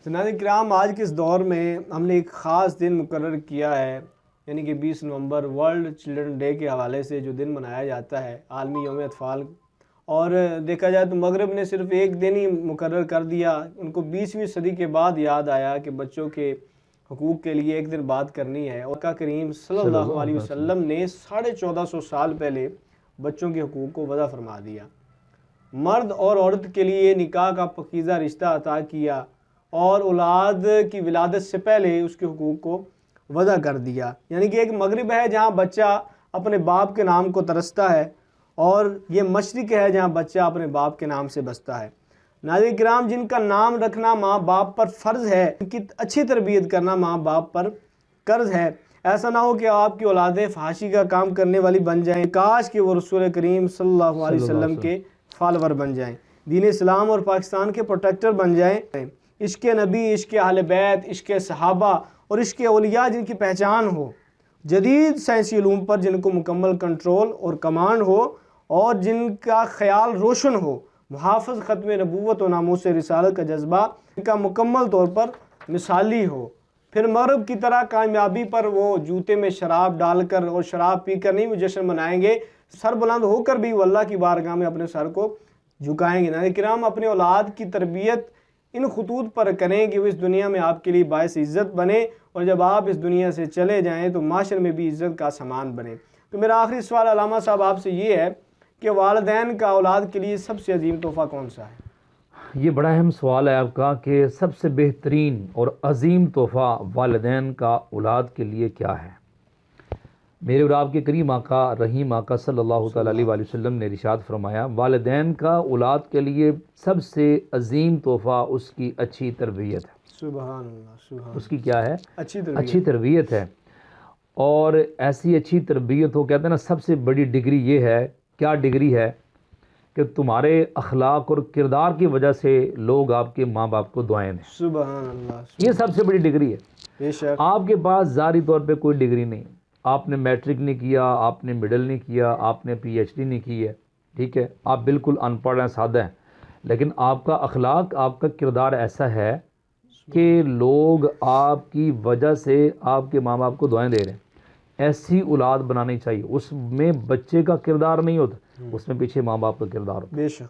नाज़रीन किराम, आज के इस दौर में हमने एक ख़ास दिन मुकर्रर किया है, यानी कि 20 नवंबर वर्ल्ड चिल्ड्रन डे के हवाले से जो दिन मनाया जाता है, आलमी यौम अतफ़ाल। और देखा जाए तो मगरब ने सिर्फ एक दिन ही मुकर्रर कर दिया। उनको 20वीं सदी के बाद याद आया कि बच्चों के हुकूक़ के लिए एक दिन बात करनी है। और का करीम सल्लल्लाहु अलैहि वसल्लम ने 1450 साल पहले बच्चों के हुकूक़ को वज़ा फरमा दिया। मर्द और औरत के लिए निकाह का पकीज़ा रिश्ता अता किया और औलाद की विलादत से पहले उसके हुकूक़ को वज़ा कर दिया। यानी कि एक मगरिब है जहाँ बच्चा अपने बाप के नाम को तरसता है, और ये मशरिक़ है जहाँ बच्चा अपने बाप के नाम से बसता है। नाज़रीन किराम, जिनका नाम रखना माँ बाप पर फ़र्ज़ है, उनकी अच्छी तरबियत करना माँ बाप पर कर्ज़ है। ऐसा ना हो कि आपकी औलादें फहाशी का काम करने वाली बन जाएं। काश कि वो रसूल करीम सल्लल्लाहु अलैहि वसल्लम के फॉलोवर बन जाएं, दीन इस्लाम और पाकिस्तान के प्रोटेक्टर बन जाएं। इश्क़ नबी, इश्क़ अहले बैत, इश्क़ सहाबा और इश्क़ औलिया जिनकी पहचान हो, जदीद साइंसी उलूम पर जिनको मुकम्मल कंट्रोल और कमांड हो, और जिनका ख्याल रोशन हो, मुहाफ़िज़ ख़त्म नबूवत और नामूस रिसालत का जज्बा इनका मुकम्मल तौर पर मिसाली हो। फिर मगरब की तरह कामयाबी पर वो जूते में शराब डालकर और शराब पीकर नहीं वो जश्न मनाएंगे, सर बुलंद होकर भी वो अल्लाह की बारगाह में अपने सर को झुकाएंगे। नाज़रीन किराम, अपने औलाद की तरबियत इन खतूत पर करें कि वो इस दुनिया में आपके लिए बायस इज़्ज़त बने, और जब आप इस दुनिया से चले जाएँ तो माशरे में भी इज़्ज़त का सामान बने। तो मेरा आखिरी सवाल अलामा साहब आपसे ये है कि वालिदैन का औलाद के लिए सबसे अजीम तोहफ़ा कौन सा है? ये बड़ा अहम सवाल है आपका कि सबसे बेहतरीन और अजीम तोहफ़ा वालिदैन का औलाद के लिए क्या है। मेरे और आपके करीम आका रहीम आका सल्लल्लाहु तआला अलैहि वसल्लम ने इरशाद फरमाया, वालिदैन का औलाद के लिए सबसे अजीम तोहफ़ा उसकी अच्छी तरबियत है। सुभान अल्लाह, सुभान। उसकी क्या है? अच्छी तरबियत है। और ऐसी अच्छी तरबियत हो, कहते हैं ना, सबसे बड़ी डिग्री ये है। क्या डिग्री है? कि तुम्हारे अखलाक और किरदार की वजह से लोग आपके माँ बाप को दुआएं दें। सुभान अल्लाह, ये सबसे बड़ी डिग्री है। बेशक। आपके पास ज़ाहिरी तौर पे कोई डिग्री नहीं, आपने मैट्रिक नहीं किया, आपने मिडिल नहीं किया, आपने पीएचडी नहीं की है, ठीक है, आप बिल्कुल अनपढ़ हैं, सादा हैं, लेकिन आपका अखलाक, आपका किरदार ऐसा है कि लोग आपकी वजह से आपके माँ बाप को दुआएं दे रहे हैं। ऐसी औलाद बनानी चाहिए। उसमें बच्चे का किरदार नहीं होता, उसमें पीछे माँ बाप का किरदार होता है। बेशक।